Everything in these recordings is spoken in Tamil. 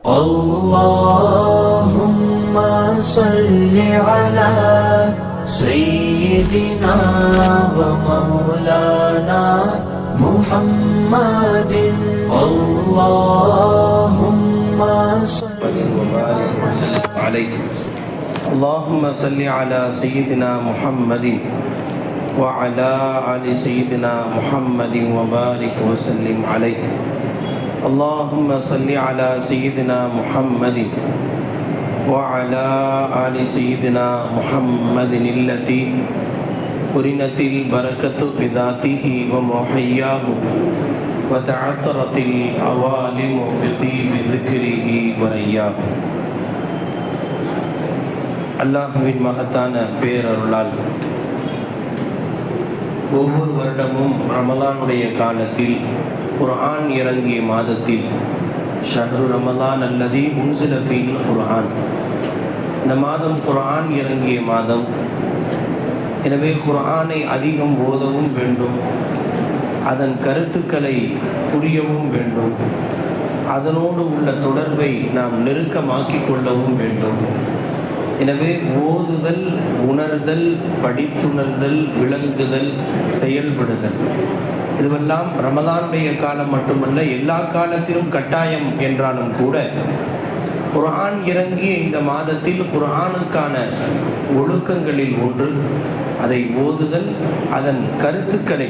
اللهم صل على سيدنا ومولانا محمد اللهم صل عليه اللهم صل على سيدنا محمد وعلى آل سيدنا محمد وبارك وسلم عليه اللهم صل على سيدنا محمد وعلى آل سيدنا محمد التي قرنت البركة بذاته ومحياه وتعطرت العوالم بطيب ذكره ورياه. அல்லாஹ்வின் மகத்தான பேரருளால் ஒவ்வொரு வருடமும் ரமலானுடைய காலத்தில் குர்ஆன் இறங்கிய மாதத்தில் ஷஹ்ரு ரமலான் அல்லதி உன்சில ஃபீஹில் குர்ஆன், இந்த மாதம் குர்ஆன் இறங்கிய மாதம். எனவே குர்ஆனை அதிகம் ஓதவும் வேண்டும், அதன் கருத்துக்களை புரியவும் வேண்டும், அதனோடு உள்ள தொடர்பை நாம் நெருக்கமாக்கிக் கொள்ளவும் வேண்டும். எனவே ஓதுதல், உணர்தல், படித்துணர்தல், விளங்குதல், செயல்படுதல், இதுவெல்லாம் ரமலானுடைய காலம் மட்டுமல்ல, எல்லா காலத்திலும் கட்டாயம் என்றாலும் கூட குர்ஆன் இறங்கிய இந்த மாதத்தில் குர்ஆனுக்கான ஒழுக்கங்களில் ஒன்று அதை ஓதுதல், அதன் கருத்துக்களை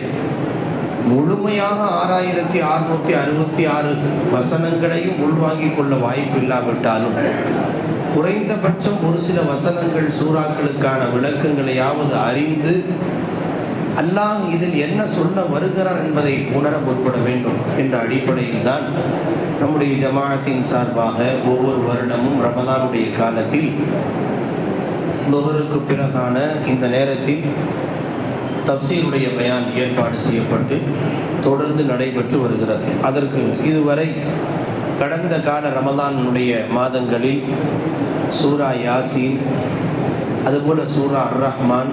முழுமையாக 6666 வசனங்களையும் உள்வாங்கிக் கொள்ள வாய்ப்பு இல்லாவிட்டாலும் குறைந்தபட்சம் ஒரு சில வசனங்கள், சூறாக்களுக்கான விளக்கங்களையாவது அறிந்து அல்லாஹ் இதில் என்ன சொல்ல வருகிறான் என்பதை உணர முற்பட வேண்டும் என்ற அடிப்படையில் தான் நம்முடைய ஜமாஅத்தின் சார்பாக ஒவ்வொரு வருடமும் ரமலானுடைய காலத்தில் லுஹருக்கு பிறகான இந்த நேரத்தில் தஃப்சீருடைய பயான் ஏற்பாடு செய்யப்பட்டு தொடர்ந்து நடைபெற்று வருகிறது. அதற்கு இதுவரை கடந்த கால ரமலானுடைய மாதங்களில் சூரா யாசீன், அதுபோல சூரா அர் ரஹ்மான்,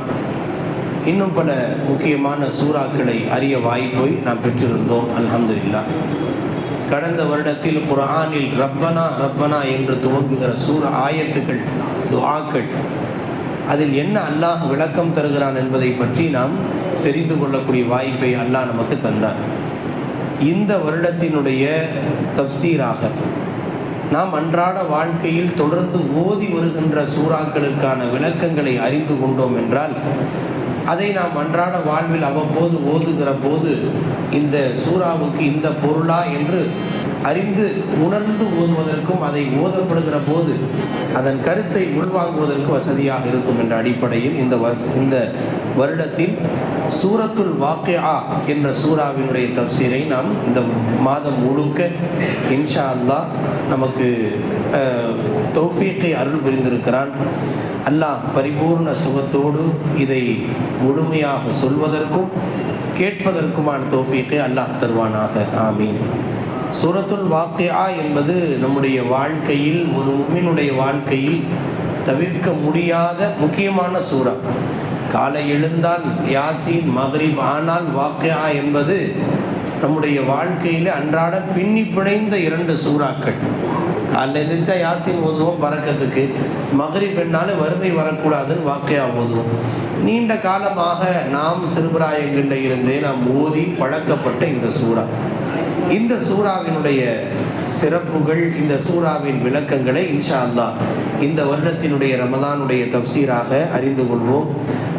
இன்னும் பல முக்கியமான சூறாக்களை அறிய வாய்ப்பை நாம் பெற்றிருந்தோம். அல்ஹம்துலில்லாஹ். கடந்த வருடத்தில் குர்ஆனில் ரப்பனா ரப்பனா என்று துவங்குகிற சூரா ஆயத்துக்கள், துஆக்கள், அதில் என்ன அல்லாஹ் விளக்கம் தருகிறான் என்பதை பற்றி நாம் தெரிந்து கொள்ளக்கூடிய வாய்ப்பை அல்லாஹ் நமக்கு தந்தார். இந்த வருடத்தினுடைய தஃப்சீராக நாம் அன்றாட வாழ்க்கையில் தொடர்ந்து ஓதி வருகின்ற சூறாக்களுக்கான விளக்கங்களை அறிந்து கொண்டோம் என்றால் அதை நாம் அன்றாட வாழ்வில் அவ்வப்போது ஓதுகிற போது இந்த சூறாவுக்கு இந்த பொருளா என்று அறிந்து உணர்ந்து ஓதுவதற்கும் அதை ஓதப்படுகிற போது அதன் கருத்தை உள்வாங்குவதற்கு வசதியாக இருக்கும் என்ற அடிப்படையில் இந்த வருடத்தில் சூரத்துல் வாக்கிஆ என்ற சூறாவினுடைய தஃப்சீரை நாம் இந்த மாதம் முழுக்க இன்ஷா அல்லாஹ் நமக்கு தௌஃபீக்கை அருள் புரிந்திருக்கிறான். அல்லாஹ் பரிபூர்ண சுகத்தோடு இதை முழுமையாக சொல்வதற்கும் கேட்பதற்குமான தௌஃபீக்கை அல்லாஹ் தருவானாக. ஆமீன். சூரத்துல் வாக்கிஆ என்பது நம்முடைய வாழ்க்கையில், ஒரு முஃமினுடைய வாழ்க்கையில் தவிர்க்க முடியாத முக்கியமான சூறா. காலை எழுந்தால் யாசீன், மக்ரிப் ஆனால் வாக்கிஆ என்பது நம்முடைய வாழ்க்கையில் அன்றாட பின்னி பிணைந்த 2 சூறாக்கள். காலையில் எழுந்திரிச்சா யாசீன் ஓதுவோம் பறக்கத்துக்கு, மக்ரிப் என்னாலும் வறுமை வரக்கூடாதுன்னு வாக்கிஆ ஓதுவோம். நீண்ட காலமாக நாம் சிறுபிராயங்களில் இருந்தே நாம் ஓதி பழக்கப்பட்ட இந்த சூறா, இந்த சூறாவினுடைய சிறப்புகள், இந்த சூறாவின் விளக்கங்களை இன்ஷா அல்லாஹ் இந்த வருடத்தினுடைய ரமலானுடைய தஃப்சீராக அறிந்து கொள்வோம்.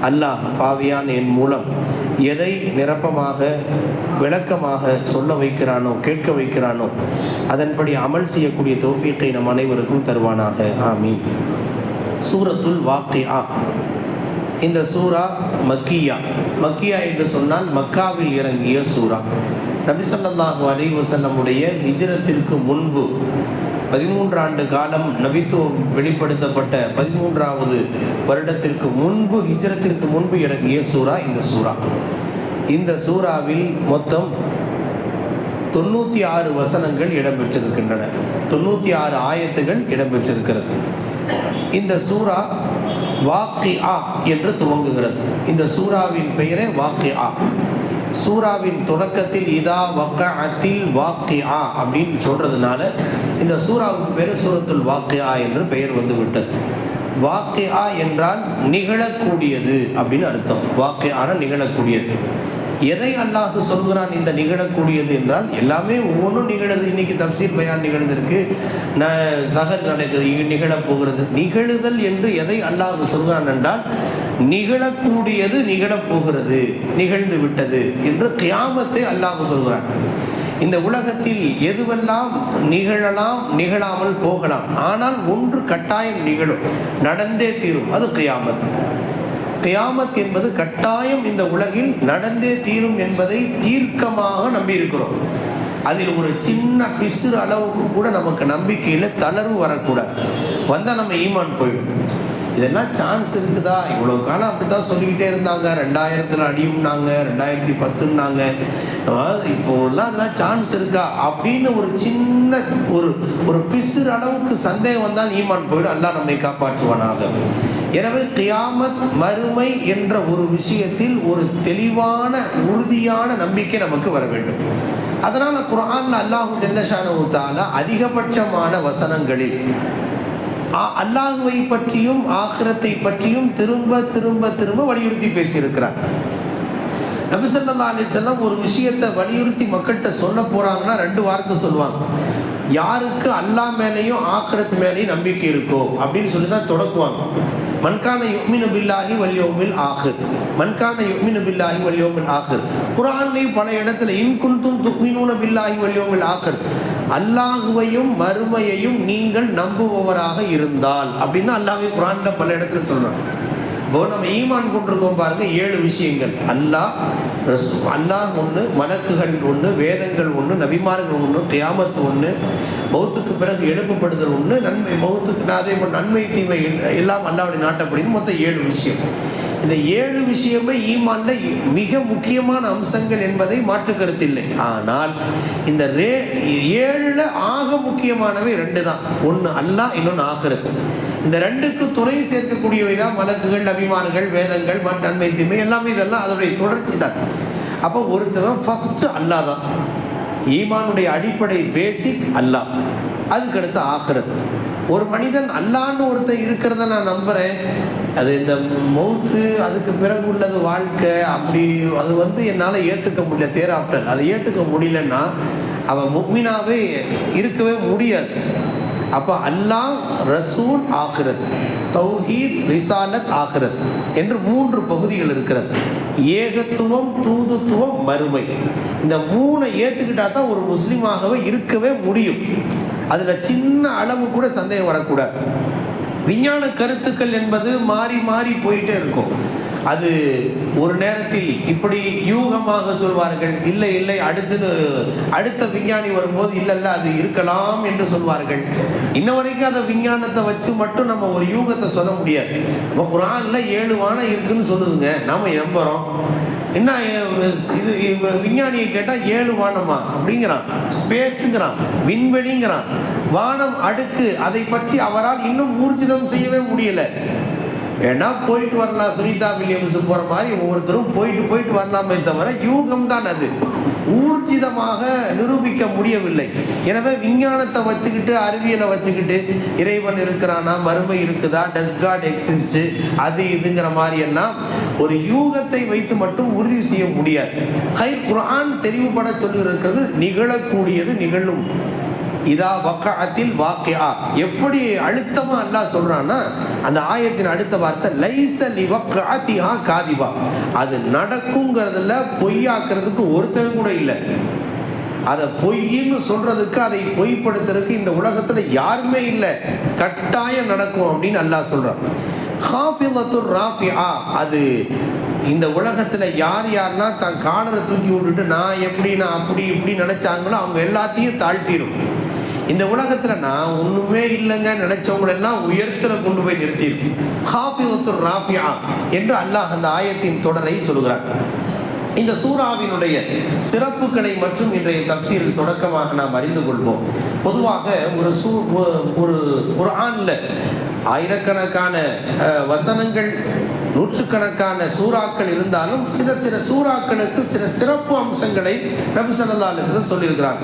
அல்லாஹ் பாவியான் என் மூலம் எதை நிரப்பமாக விளக்கமாக சொல்ல வைக்கிறானோ, கேட்க வைக்கிறானோ, அதன்படி அமல் செய்யக்கூடிய தௌஃபீக்கை நம் அனைவருக்கும் தருவானாக. ஆமீன். சூரத்துல் வாக்கிஆ, இந்த சூரா மக்கியா. மக்கியா என்று சொன்னால் மக்காவில் இறங்கிய சூரா. நபி ஸல்லல்லாஹு அலைஹி வஸல்லமுடைய ஹிஜ்ரத்திற்கு முன்பு 13 ஆண்டு காலம் நபித்துவம் வெளிப்படுத்தப்பட்ட 13வது வருடத்திற்கு முன்பு, ஹிஜ்ரத்திற்கு முன்பு இறங்கிய சூரா இந்த சூரா. இந்த சூறாவில் மொத்தம் 96 வசனங்கள் இடம்பெற்றிருக்கின்றன, 96 ஆயத்துகள் இடம்பெற்றிருக்கிறது. இந்த சூரா வாக்கிஆ என்று துவங்குகிறது. இந்த சூறாவின் பெயரே வாக்கிஆ. சூறாவின் தொடக்கத்தில் இதா வக்கஅத்தில் வாக்கிஆ அப்படின்னு சொல்றதுனால இந்த சூராவுக்கு பேர் சூரத்துல் வாக்கியா என்று பெயர் வந்து விட்டது. வாக்கியா என்றால் நிகழக்கூடியது அப்படின்னு அர்த்தம். வாக்கியான நிகழக்கூடியது. எதை அல்லாஹ் சொல்கிறான் இந்த நிகழக்கூடியது என்றால் எல்லாமே ஒவ்வொன்றும் நிகழுது. இன்னைக்கு தப்சீர் பயான் நிகழ்ந்திருக்கு, சஹர் நடக்குது, நிகழப்போகிறது. நிகழுதல் என்று எதை அல்லாஹ் சொல்கிறான் என்றால் நிகழக்கூடியது நிகழப்போகிறது, நிகழ்ந்து விட்டது என்று கியாமத்தை அல்லாஹ் சொல்கிறான். இந்த உலகத்தில் எதுவெல்லாம் நிகழலாம், நிகழாமல் போகலாம், ஆனால் ஒன்று கட்டாயம் நிகழும், நடந்தே தீரும், அது கியாமத். கியாமத் என்பது கட்டாயம் இந்த உலகில் நடந்தே தீரும் என்பதை தீர்க்கமாக நம்பியிருக்கிறோம். அதில் ஒரு சின்ன பிசுறு அளவுக்கு கூட நமக்கு நம்பிக்கையில் தளர்வு வரக்கூடாது. வந்தால் நம்ம ஈமான் போயிடும். இதெல்லாம் சான்ஸ் இருக்குதா? இவ்வளோ காலம் அப்படி தான் சொல்லிக்கிட்டே இருந்தாங்க. 2000 அடியும்னாங்க, 2010ன்னாங்க. இப்போலாம் அதெல்லாம் சான்ஸ் இருக்கா அப்படின்னு ஒரு சின்ன ஒரு பிசுறு அளவுக்கு சந்தேகம் வந்தால் ஈமான் போயிடும். அல்லாஹ் நம்மை காப்பாற்றுவானாக. எனவே கியாமத், மறுமை என்ற ஒரு விஷயத்தில் ஒரு தெளிவான உறுதியான நம்பிக்கை நமக்கு வர வேண்டும். அதனால குர்ஆன்ல அல்லாஹ் ஜல்ல ஷானஹு தஆலா அதிகபட்சமான வசனங்களில் அல்லாஹ்வை பற்றியும் ஆகிரத்தை பற்றியும் திரும்ப திரும்ப திரும்ப வலியுறுத்தி பேசியிருக்கிறார். நபி ஸல்லல்லாஹு அலைஹி வஸல்லம் ஒரு விஷயத்தை வலியுறுத்தி மக்கள்கிட்ட சொல்ல போறாங்கன்னா 2 வார்த்தை சொல்லுவாங்க. யாருக்கு அல்லாஹ் மேலேயும் ஆகிரத் மேலேயும் நம்பிக்கை இருக்கோ அப்படின்னு சொல்லி தான் தொடக்குவாங்க. மன்கான யுமினு பில்லாஹி வல் யௌமில் ஆகிர், மன்கான யுமினு பில்லாஹி வல் யௌமில் ஆகிர். குர்ஆன்லயும் பல இடத்துல இன் குன்தும் துமினூன பில்லாஹி வல் யௌமில் ஆகிர், அல்லாஹுவையும் மறுமையையும் நீங்கள் நம்புபவராக இருந்தால் அப்படின்னு அல்லாஹ்வே குர்ஆன்ல பல இடத்துல சொல்றாங்க. இப்போ நம்ம ஈமான் கொண்டிருக்கோம் பாருங்க, 7 விஷயங்கள். அல்லாஹ் ஒன்று, மலக்குகள் ஒன்று, வேதங்கள் ஒன்று, நபிமார்கள் ஒன்று, கியாமத் ஒன்று, மௌத்துக்கு பிறகு எழுப்பப்படுதல் ஒன்று, நன்மை மௌத்துக்கு அதே நன்மை தீமை எல்லாம் அல்லாஹ்வுடைய நாட்டப்படின்னு மொத்தம் 7 விஷயம். இந்த 7 விஷயமே ஈமான்ல மிக முக்கியமான அம்சங்கள் என்பதை மாற்று கருத்தில்லை. ஆனால் இந்த 7ல ஆக முக்கியமானவை 2 தான். ஒன்று அல்லாஹ், இன்னொன்று ஆகிரத். இந்த 2க்கு துணை சேர்க்கக்கூடியவை தான் மலக்குகள், நபிமார்கள், வேதங்கள், நன்மை தீமை எல்லாமே. இதெல்லாம் அதனுடைய தொடர்ச்சி தான். அப்போ ஒருத்தவன் ஃபர்ஸ்ட் அல்லாஹ் தான். ஈமானுடைய அடிப்படை பேசிக் அல்லாஹ், அதுக்கடுத்து ஆகிரத். ஒரு மனிதன் அல்லான்னு ஒருத்தர் இருக்கிறத நான் நம்புகிறேன், அது இந்த மௌத்து அதுக்கு பிறகு உள்ளது வாழ்க்கை, அப்படி அது என்னால் ஏற்றுக்க முடியல. தேர் ஆஃப்டர் அதை ஏற்றுக்க முடியலன்னா அவன் முஃமினாவே இருக்கவே முடியாது. அப்போ அல்லாஹ், ரசூல், ஆகிரத், தௌஹீத், ரிசாலத், ஆகிரத் என்று 3 பகுதிகள் இருக்கிறது. ஏகத்துவம், தூதுத்துவம், மறுமை. இந்த 3 ஏற்றுக்கிட்டா தான் ஒரு முஸ்லீமாகவே இருக்கவே முடியும். அதில் சின்ன அளவு கூட சந்தேகம் வரக்கூடாது. விஞ்ஞான கருத்துக்கள் என்பது மாறி மாறி போயிட்டே இருக்கும். அது ஒரு நேரத்தில் இப்படி யூகமாக சொல்வார்கள், இல்லை இல்லை அடுத்த விஞ்ஞானி வரும்போது இல்லைல்ல அது இருக்கலாம் என்று சொல்வார்கள். இன்ன வரைக்கும் அந்த விஞ்ஞானத்தை வச்சு மட்டும் நம்ம ஒரு யூகத்தை சொல்ல முடியாது. நம்ம குர்ஆன்ல 7 வானம் இருக்குன்னு சொல்லுதுங்க, நாம நம்புறோம். என்ன இது விஞ்ஞானியை கேட்டால் 7 வானமா அப்படிங்கிறான், ஸ்பேஸுங்கிறான், விண்வெளிங்கிறான், வானம் அடுக்கு. அதை பற்றி அவரால் இன்னும் ஊர்ஜிதம் செய்யவே முடியல. வேணா போயிட்டு வரலாம், சுனிதா வில்லியம்ஸ் போற மாதிரி ஒவ்வொருத்தரும் போயிட்டு வரலாமே தவிர யூகம் தான் அது ஊர்ஜிதமாக நிரூபிக்க முடியவில்லை. எனவே விஞ்ஞானத்தை வச்சுக்கிட்டு, அறிவியலை வச்சுக்கிட்டு இறைவன் இருக்கிறானா, மறுமை இருக்குதா, டஸ் காட் எக்ஸிஸ்ட், அது இதுங்கிற மாதிரி எல்லாம் ஒரு யூகத்தை வைத்து மட்டும் உறுதி செய்ய முடியாது. குர்ஆன் தெளிவுபட சொல்லி இருக்கிறது நிகழக்கூடியது நிகழும். இதா வக்கஅத்தில் வாக்கியா. எப்படி அழுத்தமா அல்லாஹ் சொல்றான்னா அந்த ஆயத்தின் அடுத்த வார்த்தை லைஸ லிவக்கஅத்திஹா காதிபா. அது நடக்குங்கிறதுல பொய்யாக்குறதுக்கு ஒருத்தன் கூட இல்லை. அதை பொய்ன்னு சொல்றதுக்கு, அதை பொய்ப்படுத்துறதுக்கு இந்த உலகத்துல யாருமே இல்லை. கட்டாயம் நடக்கும் அப்படின்னு அல்லாஹ் சொல்றான். ஹாஃபிலத்துர் ராஃபிஆ. அது இந்த உலகத்துல யார் யாருன்னா தான் காலரை தூக்கி விட்டுட்டு நான் அப்படி இப்படி நினைச்சாங்களோ அவங்க எல்லாத்தையும் தாழ்த்திடும். இந்த உலகத்துல நான் ஒண்ணுமே இல்லைங்க நினைச்சவங்களெல்லாம் உயர்த்துல கொண்டு போய் நிறுத்திடும். ஹாஃபிலத்துர் ராஃபிஆ என்று அல்லாஹ் அந்த ஆயத்தின் தொடரை சொல்கிறார். இந்த சூராவினுடைய சிறப்புகளை மற்றும் இன்றைய தப்சீரில் தொடக்கமாக நாம் அறிந்து கொள்வோம். பொதுவாக ஒரு குர்ஆன்ல ஆயிரக்கணக்கான வசனங்கள், நூற்றுக்கணக்கான சூறாக்கள் இருந்தாலும் சில சூறாக்களுக்கு சில சிறப்பு அம்சங்களை நபி ஸல்லல்லாஹு அலைஹி வஸல்லம் சொல்லியிருக்கிறாங்க.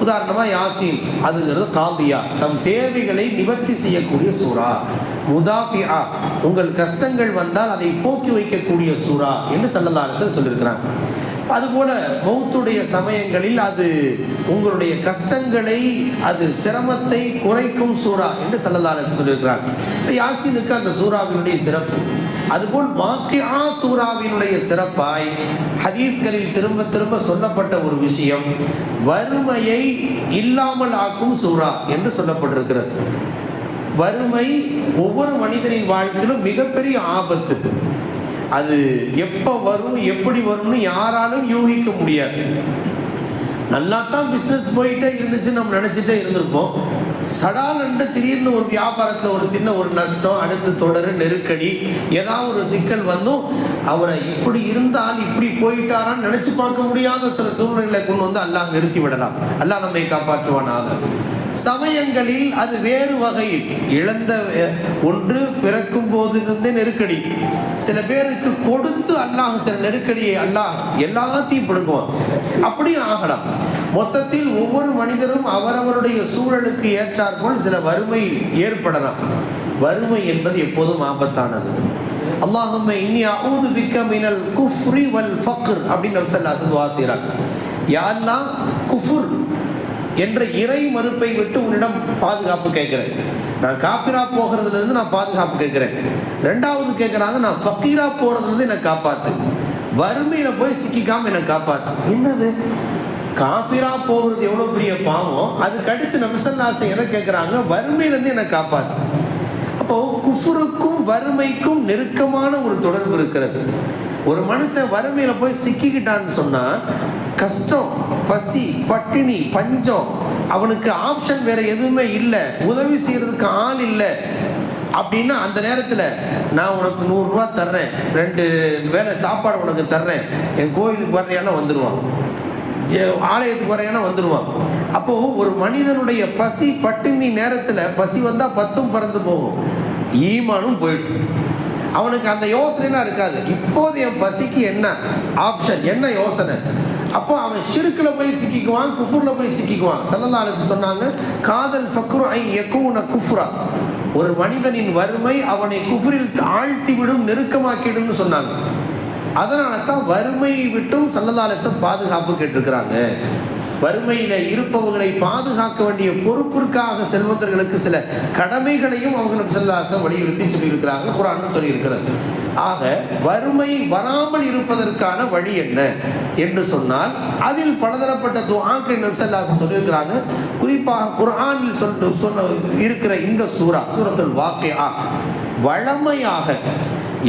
உதாரணமாக யாசீன் அதுங்கிறது காதியா, தம் தேவைகளை நிவர்த்தி செய்யக்கூடிய சூரா. முதாஃபியா, உங்கள் கஷ்டங்கள் வந்தால் அதை போக்கி வைக்கக்கூடிய சூரா என்று ஸல்லல்லாஹு அலைஹி வஸல்லம் சொல்லியிருக்கிறாங்க. அதுபோல மௌத்துடைய சமயங்களில் அது உங்களுடைய கஷ்டங்களை, அது சிரமத்தை குறைக்கும் சூரா என்று ஸல்லல்லாஹு அலைஹி வஸல்லம் சொல்லியிருக்கிறாங்க. யாசீனுக்கு அந்த சூறாவினுடைய சிறப்பு. அதுபோல் வாக்கியா சூறாவினுடைய சிறப்பாய் ஹதீஸ்களில் திரும்ப திரும்ப சொல்லப்பட்ட ஒரு விஷயம், வறுமையை இல்லாமல் ஆக்கும் சூரா என்று சொல்லப்பட்டிருக்கிறது. வறுமை ஒவ்வொரு மனிதனின் வாழ்க்கையிலும் மிகப்பெரிய ஆபத்து. அது எப்போ வரும், எப்படி வரும்னு யாராலும் யூகிக்க முடியாது. நல்லா தான் பிஸ்னஸ் போயிட்டே இருந்துச்சு நம்ம நினச்சிட்டே இருந்திருப்போம். சடாலண்டு திடீர்னு ஒரு வியாபாரத்தில் ஒரு சின்ன ஒரு நஷ்டம், அடுத்து தொடர் நெருக்கடி, ஏதாவது ஒரு சிக்கல் வந்தும் அவரை இப்படி இருந்தால் இப்படி போயிட்டாரான்னு நினச்சி பார்க்க முடியாத சில சூழ்நிலைகளை கொண்டு வந்து அல்லாஹ் நிறுத்தி விடலாம். அல்லாஹ் நம்மை காப்பாற்றுவானாக. சமயங்களில் அது வேறு வகையில் இழந்த ஒன்று பிறக்கும் போதிலிருந்தே நெருக்கடி. சில பேருக்கு கொடுத்து அல்லாஹ் சில நெருக்கடியை அல்லாஹ் எல்லாத்தையும் பிடுங்குவான். அப்படியும் ஆகலாம். மொத்தத்தில் ஒவ்வொரு மனிதரும் அவரவருடைய சூழலுக்கு ஏற்றாற்போல் சில வறுமை ஏற்படலாம். வறுமை என்பது எப்போதும் ஆபத்தானது. அல்லாஹும்ம இன்னி அஊது பிக்க மினல் குஃப்ரி வல் ஃபக்ர் அப்படின்னு நபி ஸல்லல்லாஹு அலைஹி வஸல்லம் துஆ செய்றாங்க. யா அல்லாஹ், குஃபுர் என்ற இறை மறுப்பை விட்டு உன்னிடம் பாதுகாப்பு கேட்கிறேன். நான் காஃபிரா போகிறதுலேருந்து நான் பாதுகாப்பு கேட்கிறேன். ரெண்டாவது கேட்குறாங்க, நான் ஃபக்கீரா போகிறதுலேருந்து என்னை காப்பாற்று, வறுமையில் போய் சிக்கிக்காமல் என்னை காப்பாற்று. என்னது காஃபிரா போகிறது எவ்வளோ பெரிய பாவம், அதுக்கு அடுத்து நபி ஸல்லல்லாஹு அலைஹி வஸல்லம் எதை கேட்குறாங்க, வறுமையிலேருந்து என்னை காப்பாற்று. அப்போது குஃபுருக்கும் வறுமைக்கும் நெருக்கமான ஒரு தொடர்பு இருக்கிறது. ஒரு மனுஷன் வறுமையில் போய் சிக்கிக்கிட்டான்னு சொன்னால் கஷ்டம், பசி, பட்டினி, பஞ்சம், அவனுக்கு ஆப்ஷன் வேற எதுவுமே இல்லை, உதவி செய்யறதுக்கு ஆள் இல்லை அப்படின்னா அந்த நேரத்தில் நான் உனக்கு 100 ரூபா தர்றேன், 2 வேளை சாப்பாடு உனக்கு தர்றேன், என் கோயிலுக்கு வர்றியானா வந்துடுவான், ஆலயத்துக்கு வர்றியானா வந்துடுவான். அப்போது ஒரு மனிதனுடைய பசி பட்டினி நேரத்தில் பசி வந்தால் 10ம் பறந்து போகும், ஈமானும் போயிடும். அவனுக்கு அந்த யோசனைலாம் இருக்காது. இப்போது என் பசிக்கு என்ன ஆப்ஷன், என்ன யோசனை. அப்போ அவன் ஷிர்கில் போய் சிக்கிக்குவான், குஃபுரில் போய் சிக்கிக்குவான். ஸல்லல்லாஹு அலைஹி வஸல்லம் சொன்னாங்க, காதல் ஃபக்ரு ஐ யகூன குஃப்ரா, ஒரு மனிதனின் வறுமை அவனை குஃப்ரில் ஆழ்த்தி விடும், நெருக்கமாக்கிடும்னு சொன்னாங்க. அதனால தான் வறுமையை விட்டும் ஸல்லல்லாஹு அலைஹி வஸல்லம் பாதுகாப்பு கேட்டிருக்கிறாங்க. வறுமையில் இருப்பவர்களை பாதுகாக்க வேண்டிய பொறுப்பிற்காக செல்வந்தர்களுக்கு சில கடமைகளையும் அவங்க நபி ஸல்லல்லாஹு அலைஹி வஸல்லம் வலியுறுத்தி சொல்லியிருக்கிறாங்க, குர்ஆனும் சொல்லியிருக்கிறது. ஆக வறுமை வராமல் இருப்பதற்கான வழி என்ன என்று சொன்னால் அதில் பலதரப்பட்ட துஆக்கள் நபி ஸல்லல்லாஹு அலைஹி வஸல்லம் சொல்லியிருக்கிறாங்க. குறிப்பாக குர்ஆனில் சொல்ல இருக்கிற இந்த சூரத்துல் வாக்கியா வழமையாக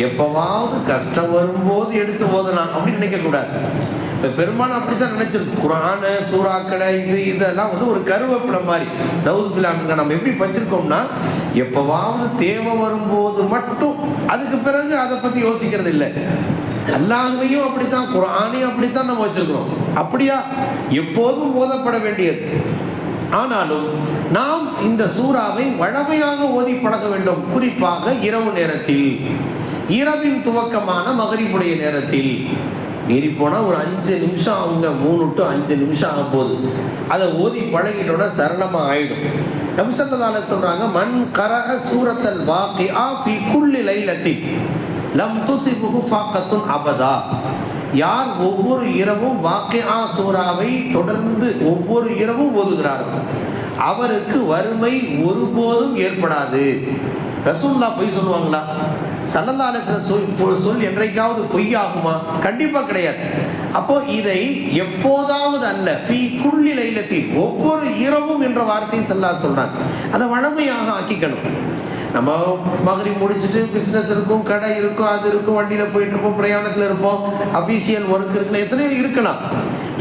எப்பவாவது கஷ்டம் வரும்போது எடுத்து ஓதலாம் அப்படின்னு நினைக்கக்கூடாது. இப்போ பெரும்பாலும் அப்படித்தான் நினைச்சிருக்கு. குர்ஆன் சூறாக்களை இதெல்லாம் வந்து ஒரு கருவேப்பிலை மாதிரி நவுதுபில்லாஹ் நம்ம எப்படி வச்சிருக்கோம்னா, எப்பவாவது தேவை வரும்போது மட்டும், அதுக்கு பிறகு அதை பற்றி யோசிக்கிறது இல்லை. அல்லாஹ்வையும் அப்படித்தான், குர்ஆனையும் அப்படித்தான் நம்ம வச்சிருக்கிறோம். அப்படியா? எப்போதும் ஓதப்பட வேண்டியது. ஆனாலும் நாம் இந்த சூறாவை வழமையாக ஓதி பழக வேண்டும். குறிப்பாக இரவு நேரத்தில், இரவின் துவக்கமான மகரிபுடைய நேரத்தில். மீறி போனால் ஒரு 5 நிமிஷம் அவங்க 3 to 5 நிமிஷம் ஆக போகுது. அதை ஓதி பழகிட்டோன்னா சரளமாக ஆயிடும். நபி ஸல்லல்லாஹு அலைஹி வஸல்லம் சொல்றாங்க, மன் கரஅ சூரத்தல் வாக்கியா ஃபீ குல்லி லைலத்தின் லம் துஸிபுஹு ஃபாக்கத்துன் அபதா. யார் ஒவ்வொரு இரவும் வாக்கியா சூறாவை தொடர்ந்து ஒவ்வொரு இரவும் ஓதுகிறார்கள், அவருக்கு வறுமை ஒருபோதும் ஏற்படாது. ரசூலுல்லாஹ் பொய் சொல்லுவாங்களா? ஸல்லல்லாஹு அலைஹி வஸல்லம் சொல் என்றைக்காவது பொய்யாகுமா? கண்டிப்பாக கிடையாது. அப்போ இதை எப்போதாவது அல்ல, ஃபீ குல்லி லைலத்தின், ஒவ்வொரு இரவும் என்ற வார்த்தையை ஸல்லல்லாஹு சொல்றாங்க. அதை வழமையாக ஆக்கிக்கணும். நம்ம மகரிப் முடிச்சுட்டு பிஸ்னஸ் இருக்கும், கடை இருக்கும், அது இருக்கும், வண்டியில் போயிட்டு இருப்போம், பிரயாணத்தில் இருப்போம், அஃபீஷியல் ஒர்க் இருக்குல்ல, எத்தனையோ இருக்கலாம்.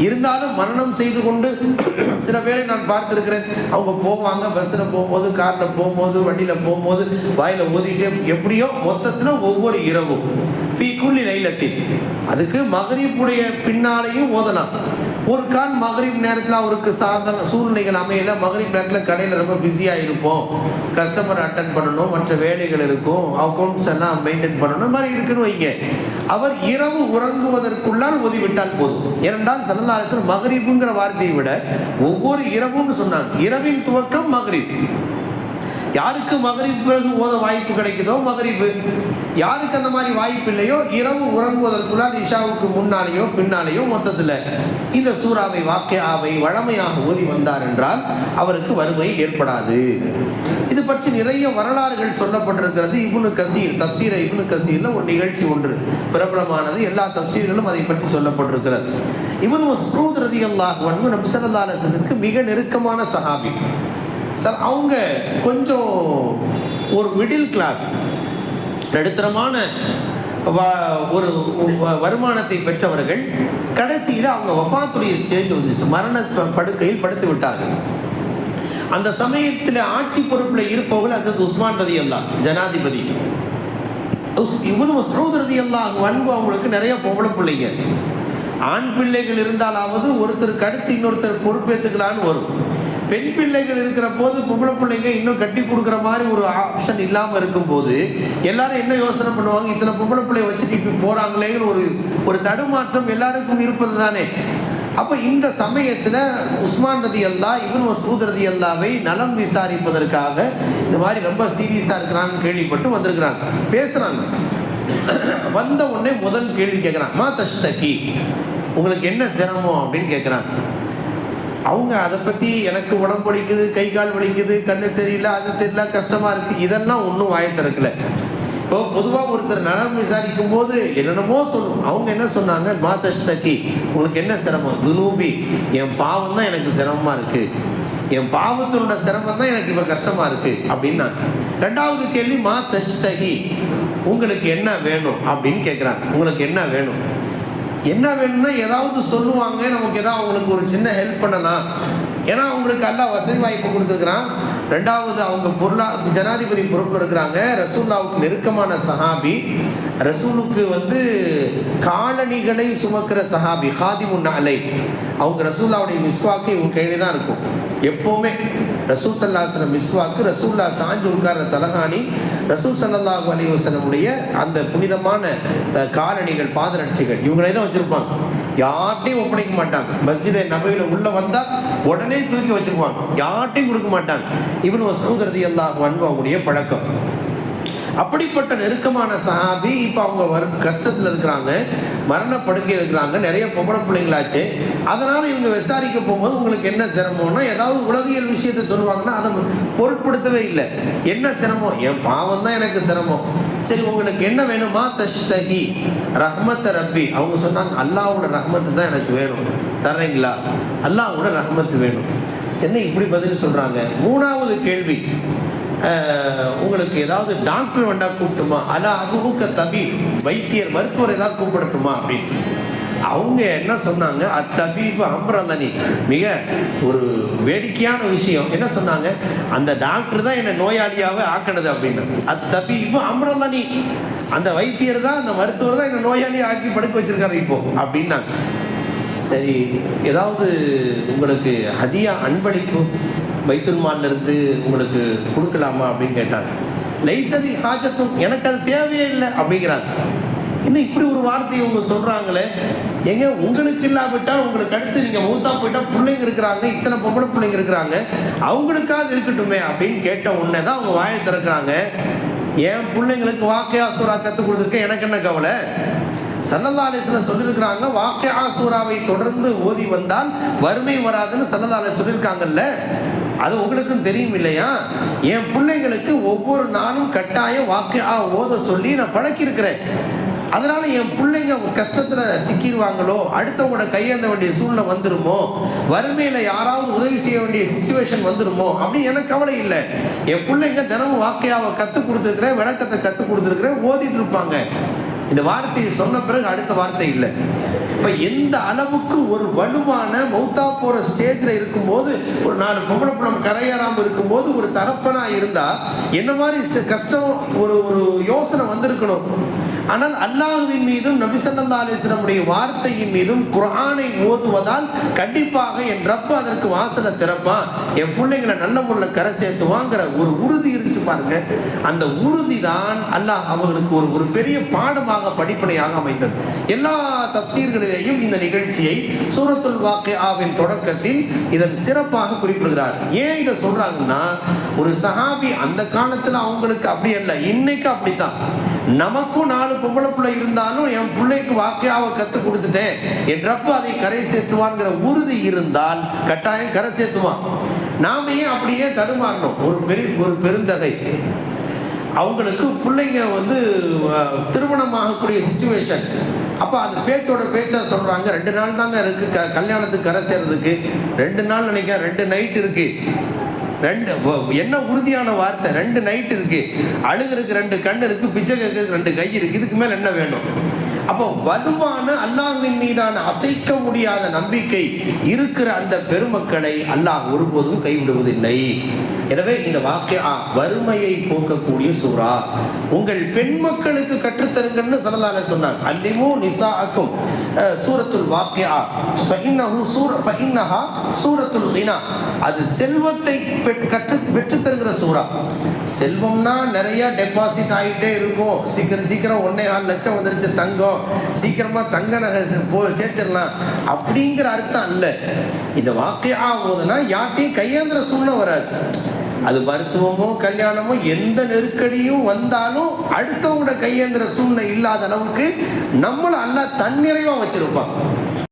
இருந்தாலும் மரணம் செய்து கொண்டு சில பேரை நான் பார்த்துருக்கிறேன். அவங்க போவாங்க, பஸ்ஸில் போகும்போது, காரில் போகும்போது, வண்டியில் போகும்போது வாயில் ஓதிட்டே, எப்படியோ மொத்தத்தில் ஒவ்வொரு இரவும் ஃபீ குல்லி லைலத்தின். அதுக்கு மகரிப்புடைய பின்னாலேயும் ஓதலாம், ஒரு கால் மகரிப் நேரத்தில் அவருக்கு சாதாரண சூழ்நிலைகள் அமையல, மகரிப் நேரத்தில் கடையில் ரொம்ப பிஸியாக இருப்போம், கஸ்டமர் அட்டன் பண்ணணும், மற்ற வேலைகள் இருக்கும், அக்கௌண்ட்ஸ் எல்லாம் மெயின்டைன் பண்ணணும், மாதிரி இருக்குன்னு வைங்க. அவர் இரவு உறங்குவதற்குள்ளால் ஓதிவிட்டால் போதும். ஏனென்றால் ஸல்லல்லாஹு அலைஹி வஸல்லம் மகரிபுங்கிற வார்த்தையை விட ஒவ்வொரு இரவுன்னு சொன்னாங்க. இரவின் துவக்கம் மகரிப். யாருக்கு மகரிப் பிறகு ஓத வாய்ப்பு கிடைக்குதோ மகரிபு, யாருக்கு அந்த மாதிரி வாய்ப்பு இல்லையோ இரவு உறங்குவதற்குள்ளால் இஷாவுக்கு முன்னாலேயோ பின்னாலேயோ மொத்தத்தில் இந்த சூறாவை வாக்கியாவை வழமையாக ஓதி வந்தார் என்றால் அவருக்கு வறுமை ஏற்படாது. இது பற்றி நிறைய வரலாறுகள் சொல்லப்பட்டிருக்கிறது. இப்னு கசீர் தப்சீர் இப்னு கசீரில் ஒரு நிகழ்ச்சி ஒன்று பிரபலமானது. எல்லா தப்சீர்களும் அதை பற்றி சொல்லப்பட்டிருக்கிறது. இப்னு மஸ்ஊத் ரலியல்லாஹு அன்ஹு நபி ஸல்லல்லாஹு அலைஹி வஸல்லுக்கு மிக நெருக்கமான சஹாபி. சார் அவங்க கொஞ்சம் ஒரு மிடில் கிளாஸ், நடுத்தரமான ஒரு வருமானத்தை பெற்றவர்கள். கடைசியில் அவங்க வஃபாத்துடைய ஸ்டேஜ் வந்துச்சு, மரண படுக்கையில் படுத்து விட்டார்கள். அந்த சமயத்தில் ஆட்சி பொறுப்பில் இருப்பவர்கள் அது உஸ்மான் ரலியல்லாஹு ஜனாதிபதி. இப்னு மஸ்ஊத் ரலியல்லாஹு அன்ஹு அவங்களுக்கு நிறைய பொம்பளை பிள்ளைங்க, ஆண் பிள்ளைகள் இருந்தாலாவது ஒருத்தருக்கு அடுத்து இன்னொருத்தர் பொறுப்பேற்றுக்கலான்னு வரும். பெண் பிள்ளைகள் இருக்கிற போது பொம்பளை பிள்ளைங்க இன்னும் கட்டி கொடுக்குற மாதிரி ஒரு ஆப்ஷன் இல்லாமல் இருக்கும்போது எல்லாரும் என்ன யோசனை பண்ணுவாங்க, இத்தனை பொம்பளை பிள்ளைய வச்சுட்டு இப்போ போகிறாங்களேங்கிற ஒரு தடுமாற்றம் எல்லாருக்கும் இருப்பது தானே. அப்போ இந்த சமயத்தில் உஸ்மான் ரலியல்லாஹு இப்னு மஸ்ஊத் ரலியல்லாஹுவை நலம் விசாரிப்பதற்காக இந்த மாதிரி ரொம்ப சீரியஸாக இருக்கிறான்னு கேள்விப்பட்டு வந்திருக்கிறாங்க. பேசுகிறாங்க. வந்த உடனே முதல் கேள்வி கேட்குறாங்க, மா தஷ்தகி, உங்களுக்கு என்ன சிரமம் அப்படின்னு கேட்குறாங்க. அவங்க அதை பற்றி எனக்கு உடம்பு வலிக்குது, கை கால் வலிக்குது, கண்ணு தெரியல, அது தெரியல, கஷ்டமாக இருக்குது, இதெல்லாம் ஒன்றும் வாயை திறக்கல. இப்போ பொதுவாக ஒருத்தர் நலம் விசாரிக்கும் போது என்னென்னமோ சொல்லும். அவங்க என்ன சொன்னாங்க, மா தஷ்தகி, உங்களுக்கு என்ன சிரமம்? துனூபி, என் பாவம் தான் எனக்கு சிரமமாக இருக்குது, என் பாவத்தினோட சிரமம் தான் எனக்கு இப்போ கஷ்டமாக இருக்குது அப்படின்னா. ரெண்டாவது கேள்வி, மா தஷ்தகி, உங்களுக்கு என்ன வேணும் அப்படின்னு கேட்குறாங்க. உங்களுக்கு என்ன வேணும்? என்ன வேணும்னா ஏதாவது சொல்லுவாங்க, நமக்கு ஏதாவது அவங்களுக்கு ஒரு சின்ன ஹெல்ப் பண்ணலாம். ஏன்னா அவங்களுக்கு அல்லாஹ் வசதி வாய்ப்பு கொடுத்துருக்குறான். ரெண்டாவது அவங்க ஜனாதிபதி பொறுப்பில் இருக்கிறாங்க. ரசூலுல்லாஹ்வுக்கு நெருக்கமான சஹாபி, ரசூலுக்கு காலணிகளை சுமக்கிற சஹாபி, ஹாதிமுன் அலை. அவங்க ரசூலுல்லாஹ்வுடைய மிஸ்வாக்கு இவங்க கையில தான் இருக்கும் எப்போவுமே. ரசூல் ஸல்லல்லாஹு அலைஹி வஸல்லம் மிஸ்வாக்கு, ரசூலுல்லாஹ் சாஞ்சு உட்கார்ற தலகாணி, ரசூல் ஸல்லல்லாஹு அலைஹி வஸல்லமுடைய அந்த புனிதமான காலணிகள், பாதரட்சிகள் இவங்களே தான் வச்சிருப்பாங்க. யார்ட்டையும் ஒப்படைக்க மாட்டாங்க. மஸ்ஜித் நபவியில் உள்ள வந்தால் உடனே தூக்கி வச்சிருப்பாங்க, யார்ட்டையும் கொடுக்க மாட்டாங்க. இப்னு மஸ்ஊத் ரலியல்லாஹு அன்ஹு அவங்களுடைய பழக்கம். அப்படிப்பட்ட நெருக்கமான சஹாபி இப்போ அவங்க கஷ்டத்தில் இருக்கிறாங்க, மரணப்படுக்கையில் இருக்கிறாங்க, நிறைய பொம்பளை பிள்ளைங்களாச்சு. அதனால் இவங்க விசாரிக்க போகும்போது உங்களுக்கு என்ன சிரமம்னா ஏதாவது உலகியல் விஷயத்தை சொல்லுவாங்கன்னா அதை பொருட்படுத்தவே இல்லை. என்ன சிரமம்? என் பாவம் தான் எனக்கு சிரமம். சரி, உங்களுக்கு என்ன வேணுமா? தஷ்தகி ரஹ்மத் ரப்பி. அவங்க சொன்னாங்க, அல்லாஹ்வோட ரஹ்மத்து தான் எனக்கு வேணும், தர்றீங்களா? அல்லாஹ்வோட ரஹ்மத்து வேணும். என்ன இப்படி பதில் சொல்கிறாங்க? மூணாவது கேள்வி, உங்களுக்கு ஏதாவது டாக்டர் வேண்டா கூப்பிட்டுமா? அலா அபுக்க தபி, வைத்தியர் மருத்துவர் ஏதாவது கூப்பிடட்டுமா அப்படின்னு. அவங்க என்ன சொன்னாங்க, அத்தபீபு அம்ரலனி. மிக ஒரு வேடிக்கையான விஷயம் என்ன சொன்னாங்க, அந்த டாக்டர் தான் என்னை நோயாளியாவே ஆக்கினது அப்படின்னு. அத்தபீபு அம்ரலனி, அந்த வைத்தியர் தான், அந்த மருத்துவர் தான் என்னை நோயாளியை ஆக்கி படுக்க வச்சிருக்காரு இப்போ அப்படின்னாங்க. சரி, ஏதாவது உங்களுக்கு ஹதியா அன்பளிப்பு பைத்துல் மால்ல இருந்து உங்களுக்கு கொடுக்கலாமா அப்படின்னு கேட்டாங்க. லைசலி ஹாஜத்தும், எனக்கு அது தேவையே இல்லை அப்படிங்கிறாங்க. இன்னும் இப்படி ஒரு வார்த்தையை இவங்க சொல்றாங்களே. எங்க உங்களுக்கு இல்லாவிட்டால் உங்களுக்கு அடுத்து நீங்க மூத்தா போயிட்டா பிள்ளைங்க இருக்கிறாங்க, இத்தனை பொம்பளை பிள்ளைங்க இருக்கிறாங்க, அவங்களுக்காவது இருக்கட்டுமே அப்படின்னு கேட்ட உடனே தான் அவங்க வாயை திறக்கிறாங்க. என் பிள்ளைங்களுக்கு வாக்கியா சூரா கற்றுக் கொடுத்துருக்கேன், எனக்கு என்ன கவலை? ஸல்லல்லாஹு அலைஹி வஸல்லம் சொல்லியிருக்கிறாங்க, வாக்கியா சூராவை தொடர்ந்து ஓதி வந்தால் வறுமை வராதுன்னு ஸல்லல்லாஹு அலைஹி சொல்லியிருக்காங்கல்ல, அது உங்களுக்கும் தெரியும் இல்லையா? என் பிள்ளைங்களுக்கு ஒவ்வொரு நாளும் கட்டாயம் வாக்கியா ஓத சொல்லி நான் பழக்கியிருக்கிறேன். அதனால என் பிள்ளைங்க கஷ்டத்தில் சிக்கிடுவாங்களோ, அடுத்தவங்களோட கையேந்த வேண்டிய சூழ்நிலை வந்துருமோ, வறுமையில் யாராவது உதவி செய்ய வேண்டிய சிச்சுவேஷன் வந்துருமோ அப்படின்னு எனக்கு கவலை இல்லை. என் பிள்ளைங்க தினமும் வாக்கியாவை கற்றுக் கொடுத்துருக்குறேன், விளக்கத்தை கற்றுக் கொடுத்துருக்குறேன், ஓதிட்டு இருப்பாங்க. இந்த வார்த்தையை சொன்ன பிறகு அடுத்த வார்த்தை இல்லை. இப்போ எந்த அளவுக்கு ஒரு வலுவான மௌத்தா போகிற ஸ்டேஜில் இருக்கும்போது, ஒரு 4 பொம்பளை பிள்ளை கரையேறாமல் இருக்கும்போது ஒரு தகப்பனாக இருந்தால் என்ன மாதிரி கஷ்டம், ஒரு யோசனை வந்திருக்கணும். ஆனால் அல்லாஹ்வின் மீதும் நபி ஸல்லல்லாஹு அலைஹி வஸல்லம் வார்த்தையின் மீதும் குர்ஆனை ஓதுவதால் கண்டிப்பாக என் ரப்பு அதற்கு வாசலை திறப்பான், என் பிள்ளைங்களை நல்ல முறையில கரை சேர்த்துவாங்கிற ஒரு உறுதி இருந்துச்சு பாருங்க. அந்த உறுதி தான் அல்லாஹ் அவர்களுக்கு ஒரு பெரிய பாடமாக படிப்பனையாக அமைந்தது. எல்லா தஃப்சீர்களிலேயும் இந்த நிகழ்ச்சியை சூரத்துல் வாக்கிஆவின் தொடக்கத்தில் இதன் சிறப்பாக குறிப்பிடுகிறார். ஏன் இதை சொல்றாங்கன்னா, ஒரு சஹாபி அந்த காலத்துல அவங்களுக்கு அப்படி அல்ல, இன்னைக்கு அப்படித்தான். நமக்கும் 4 பொம்பளை பிள்ளை இருந்தாலும் என் பிள்ளைக்கு வாக்கியாவை கற்றுக் கொடுத்துட்டேன், என் ரப்பு அதை கரை சேர்த்துவான்கிற உறுதி இருந்தால் கட்டாயம் கரை சேர்த்துவான். நாம ஏன் அப்படியே தடுமாறணும்? ஒரு பெருந்தகை அவங்களுக்கு பிள்ளைங்க திருமணமாகக்கூடிய சிச்சுவேஷன். அப்போ அந்த பேச்சா சொல்றாங்க, 2 நாள் தாங்க இருக்கு கல்யாணத்துக்கு கரை சேர்றதுக்கு. 2 நாள் நினைக்கிறேன், 2 நைட் இருக்கு. என்ன உறுதியான வார்த்தை, 2 நைட் இருக்கு, அழுகிறதுக்கு 2 கண் இருக்கு, பிச்சை கேட்கறதுக்கு 2 கை இருக்கு, இதுக்கு மேல என்ன வேணும்? அப்போ வலுவான அல்லாஹ்வின் மீதான அசைக்க முடியாத நம்பிக்கை இருக்கிற அந்த பெருமக்களை அல்லாஹ் ஒருபோதும் கைவிடுவதில்லை. எனவே இந்த வாக்கியா வறுமையை போக்கக்கூடிய சூரா. உங்கள் பெண் மக்களுக்கு கற்றுத்தருங்கன்னு ஸல்லல்லாஹு அலைஹி சொன்னாங்க. அல்லிமு நிசாஅக்கும் சூரத்துல் வாக்கியா ஃபஇன்னஹா சூரத்துல் கினா. அது செல்வத்தை பெற்று தருகிற சூரா. செல்வம்னா நிறைய டெபாசிட் ஆகிட்டே இருக்கும். சீக்கிரம் 1.4 லட்சம் வந்துருச்சு தங்கம், சீக்கிரமா தங்க நகை சேர்த்துடலாம் அப்படிங்கிற அர்த்தம் அல்ல. இந்த வாக்கியா போதுன்னா யார்ட்டையும் கையேந்திர சூழ்நிலை வராது. அது மருத்துவமோ கல்யாணமோ எந்த நெருக்கடியும் வந்தாலும் அடுத்தவங்களோட கையேந்திர சூழ்நிலை இல்லாத அளவுக்கு நம்மளை அல்லாஹ் தன்னிறைவா வச்சிருப்பான்.